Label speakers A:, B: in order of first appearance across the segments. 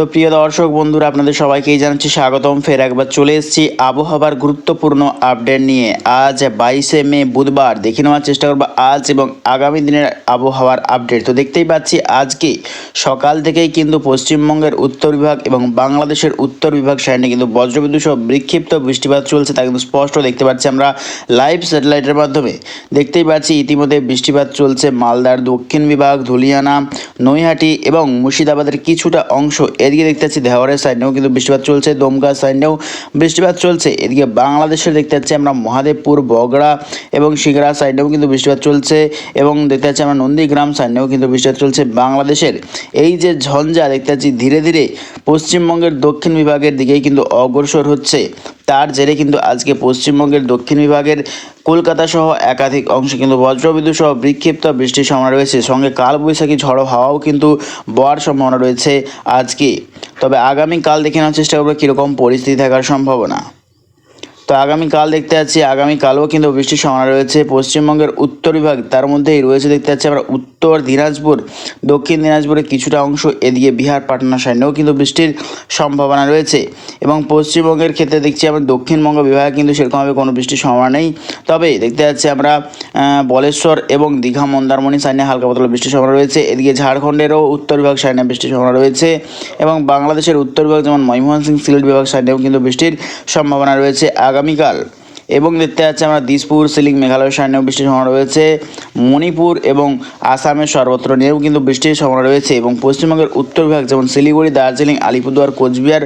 A: তো প্রিয় দর্শক বন্ধুরা, আপনাদের সবাইকেই জানাচ্ছি স্বাগতম। ফের একবার চলে এসেছি আবহাওয়ার গুরুত্বপূর্ণ আপডেট নিয়ে। আজ 22শে মে বুধবার দেখে নেওয়ার চেষ্টা করবো আজ এবং আগামী দিনের আবহাওয়ার আপডেট। তো দেখতেই পাচ্ছি আজকে সকাল থেকেই কিন্তু পশ্চিমবঙ্গের উত্তর বিভাগ এবং বাংলাদেশের উত্তর বিভাগ সাইডে কিন্তু বজ্রবিদ্যুৎ সহ বিক্ষিপ্ত বৃষ্টিপাত চলছে, তা কিন্তু স্পষ্ট দেখতে পাচ্ছি আমরা লাইভ স্যাটেলাইটের মাধ্যমে। দেখতেই পাচ্ছি ইতিমধ্যে বৃষ্টিপাত চলছে মালদার দক্ষিণ বিভাগ, ধুলিয়ানা, নৈহাটি এবং মুর্শিদাবাদের কিছুটা অংশ। এদিকে দেখতে পাচ্ছি দেওয়ারের সাইডেও কিন্তু বৃষ্টিপাত চলছে, দমকা সাইডেও বৃষ্টিপাত চলছে। এদিকে বাংলাদেশের দেখতে পাচ্ছি আমরা মহাদেবপুর, বগড়া এবং সিগড়া সাইডেও কিন্তু বৃষ্টিপাত চলছে এবং দেখতে পাচ্ছি আমরা নন্দীগ্রাম সাইডেও কিন্তু বৃষ্টিপাত চলছে। বাংলাদেশের এই যে ঝঞ্ঝা দেখতে পাচ্ছি ধীরে ধীরে পশ্চিমবঙ্গের দক্ষিণ বিভাগের দিকেই কিন্তু অগ্রসর হচ্ছে। তার জেরে কিন্তু আজকে পশ্চিমবঙ্গের দক্ষিণ বিভাগের কলকাতা সহ একাধিক অংশে কিন্তু বজ্রবিদ্যুৎ সহ বিক্ষিপ্ত বৃষ্টির সম্ভাবনা রয়েছে, সঙ্গে কালবৈশাখী ঝড়ো হাওয়াও কিন্তু বওয়ার সম্ভাবনা রয়েছে আজকে। তবে আগামীকাল দেখে নেওয়ার চেষ্টা করবো কীরকম পরিস্থিতি থাকার সম্ভাবনা। তো আগামীকাল দেখতে পাচ্ছি আগামীকালও কিন্তু বৃষ্টির সম্ভাবনা রয়েছে পশ্চিমবঙ্গের উত্তর বিভাগ, তার মধ্যেই রয়েছে দেখতে পাচ্ছি আমরা উত্তর দিনাজপুর, দক্ষিণ দিনাজপুরের কিছুটা অংশ, এদিকে বিহার পাটনা সাইডেও কিন্তু বৃষ্টির সম্ভাবনা রয়েছে। এবং পশ্চিমবঙ্গের ক্ষেত্রে দেখছি আমরা দক্ষিণবঙ্গ বিভাগে কিন্তু সেরকমভাবে কোনো বৃষ্টির সম্ভাবনা নেই। তবে দেখতে পাচ্ছি আমরা বলেশ্বর এবং দীঘা মন্দারমণি সাইডে হালকা পাতলা বৃষ্টির সম্ভাবনা রয়েছে। এদিকে ঝাড়খণ্ডেরও উত্তর বিভাগ সাইডে বৃষ্টির সম্ভাবনা রয়েছে এবং বাংলাদেশের উত্তর বিভাগ যেমন ময়মনসিংহ, সিলেট বিভাগ সাইডেও কিন্তু বৃষ্টির সম্ভাবনা রয়েছে আগামীকাল। এবং দেখতে পাচ্ছি আমরা দিসপুর, সিলিং, মেঘালয় সাইডেও বৃষ্টির সম্ভাবনা রয়েছে। মণিপুর এবং আসামের সর্বত্র নিয়েও কিন্তু বৃষ্টির সম্ভাবনা রয়েছে এবং পশ্চিমবঙ্গের উত্তর বিভাগ যেমন শিলিগুড়ি, দার্জিলিং, আলিপুরদুয়ার, কোচবিহার,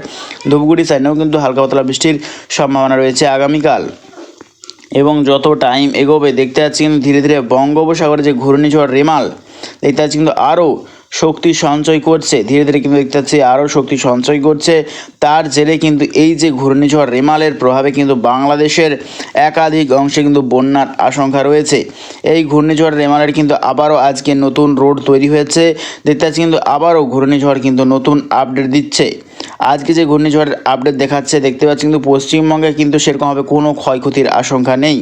A: ধূপগুড়ি সাইডেও কিন্তু হালকা পাতলা বৃষ্টির সম্ভাবনা রয়েছে আগামীকাল। এবং যত টাইম এগোবে দেখতে পাচ্ছি কিন্তু ধীরে ধীরে বঙ্গোপসাগরে যে ঘূর্ণিঝড় রেমাল দেখতে পাচ্ছি কিন্তু আরও শক্তি সঞ্চয় করছে, ধীরে ধীরে কিন্তু দেখতে পাচ্ছি আরও শক্তি সঞ্চয় করছে। তার জেরে কিন্তু এই যে ঘূর্ণিঝড় রেমালের প্রভাবে কিন্তু বাংলাদেশের একাধিক অংশে কিন্তু বন্যার আশঙ্কা রয়েছে। এই ঘূর্ণিঝড় রেমালের কিন্তু আবারও আজকে নতুন রোড তৈরি হয়েছে, দেখতে পাচ্ছি কিন্তু আবারও ঘূর্ণিঝড় কিন্তু নতুন আপডেট দিচ্ছে। আজকে যে ঘূর্ণিঝড়ের আপডেট দেখাচ্ছে দেখতে পাচ্ছি কিন্তু পশ্চিমবঙ্গে কিন্তু সেরকমভাবে কোনো ক্ষয়ক্ষতির আশঙ্কা নেই।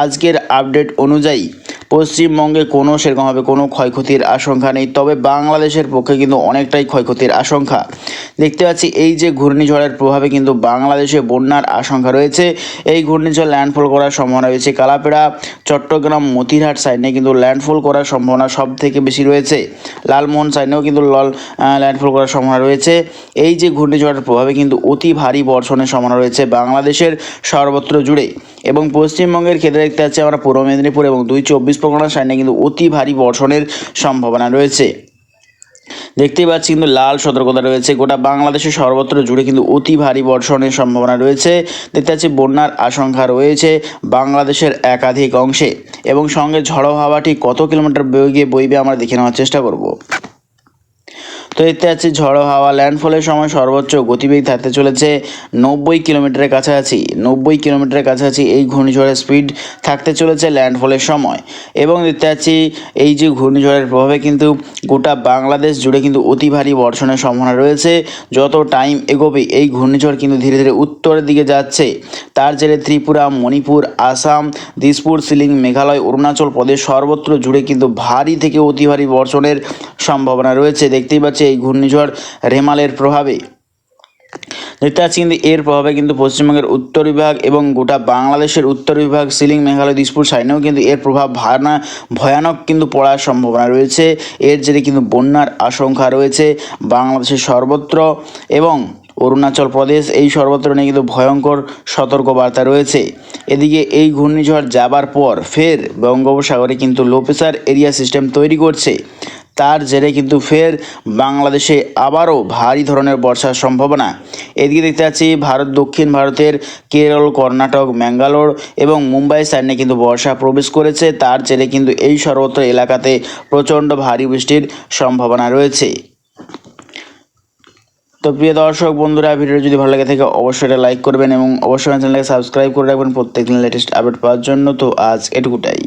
A: আজকের আপডেট অনুযায়ী পশ্চিমবঙ্গে কোনো সেরকমভাবে কোনো ক্ষয়ক্ষতির আশঙ্কা নেই, তবে বাংলাদেশের পক্ষে কিন্তু অনেকটাই ক্ষয়ক্ষতির আশঙ্কা। দেখতে পাচ্ছি এই যে ঘূর্ণিঝড়ের প্রভাবে কিন্তু বাংলাদেশে বন্যার আশঙ্কা রয়েছে। এই ঘূর্ণিঝড় ল্যান্ডফল করার সম্ভাবনা রয়েছে কালাপেড়া, চট্টগ্রাম, মতিরহাট সাইডে কিন্তু ল্যান্ডফল করার সম্ভাবনা সব থেকে বেশি রয়েছে। লালমোহন সাইডেও কিন্তু ল্যান্ডফল করার সম্ভাবনা রয়েছে। এই যে ঘূর্ণিঝড়ের প্রভাবে কিন্তু অতি ভারী বর্ষণের সম্ভাবনা রয়েছে বাংলাদেশের সর্বত্র জুড়ে। এবং পশ্চিমবঙ্গের ক্ষেত্রে দেখতে পাচ্ছি আমরা পূর্ব মেদিনীপুর এবং 24 পরগনা সাইডে কিন্তু অতি ভারী বর্ষণের সম্ভাবনা রয়েছে। দেখতেই পাচ্ছি কিন্তু লাল সতর্কতা রয়েছে গোটা বাংলাদেশের সর্বত্র জুড়ে কিন্তু অতি ভারী বর্ষণের সম্ভাবনা রয়েছে। দেখতে পাচ্ছি বন্যার আশঙ্কা রয়েছে বাংলাদেশের একাধিক অংশে এবং সঙ্গে ঝড়ো হাওয়া ঠিক কত কিলোমিটার বেগে বইবে আমরা দেখে নেওয়ার চেষ্টা করব। তো দেখতে পাচ্ছি ঝড়ো হাওয়া ল্যান্ডফলের সময় সর্বোচ্চ গতিবেগ থাকতে চলেছে 90 কিলোমিটারের কাছাকাছি। 90 কিলোমিটারের কাছাকাছি এই ঘূর্ণিঝড়ের স্পিড থাকতে চলেছে ল্যান্ডফলের সময়। এবং দেখতে পাচ্ছি এই যে ঘূর্ণিঝড়ের প্রভাবে কিন্তু গোটা বাংলাদেশ জুড়ে কিন্তু অতি ভারী বর্ষণের সম্ভাবনা রয়েছে। যত টাইম এগোবে এই ঘূর্ণিঝড় কিন্তু ধীরে ধীরে উত্তরের দিকে যাচ্ছে। তার জেরে ত্রিপুরা, মণিপুর, আসাম, দিসপুর, সিলিং, মেঘালয়, অরুণাচল প্রদেশ সর্বত্র জুড়ে কিন্তু ভারী থেকে অতি ভারী বর্ষণের সম্ভাবনা রয়েছে। দেখতেই পাচ্ছি এই ঘূর্ণিঝড় রেমালের প্রভাবে দেখতে পাচ্ছি কিন্তু এর প্রভাবে কিন্তু পশ্চিমবঙ্গের উত্তর বিভাগ এবং গোটা বাংলাদেশের উত্তর বিভাগ, সিলিং, মেঘালয়, দিসপুর সাইডেও কিন্তু এর প্রভাব ভয়ানক কিন্তু পড়ার সম্ভাবনা রয়েছে। এর জেরে কিন্তু বন্যার আশঙ্কা রয়েছে বাংলাদেশের সর্বত্র এবং অরুণাচল প্রদেশ এই সর্বত্র নিয়ে কিন্তু ভয়ঙ্কর সতর্কবার্তা রয়েছে। এদিকে এই ঘূর্ণিঝড় যাবার পর ফের বঙ্গোপসাগরে কিন্তু লো প্রেসার এরিয়া সিস্টেম তৈরি করছে। তার জেরে কিন্তু ফের বাংলাদেশে আবারও ভারী ধরনের বর্ষার সম্ভাবনা। এদিকে দেখতে পাচ্ছি দক্ষিণ ভারতের কেরল, কর্ণাটক, ম্যাঙ্গালোর এবং মুম্বাই সাইডে কিন্তু বর্ষা প্রবেশ করেছে। তার জেরে কিন্তু এই সর্বত্র এলাকাতে প্রচণ্ড ভারী বৃষ্টির সম্ভাবনা রয়েছে। তো প্রিয় দর্শক বন্ধুরা, ভিডিও যদি ভালো লাগে থাকে অবশ্যই এটা লাইক করবেন এবং অবশ্যই চ্যানেলকে সাবস্ক্রাইব করে রাখবেন প্রত্যেকদিন লেটেস্ট আপডেট পাওয়ার জন্য। তো আজ এটুকুটাই।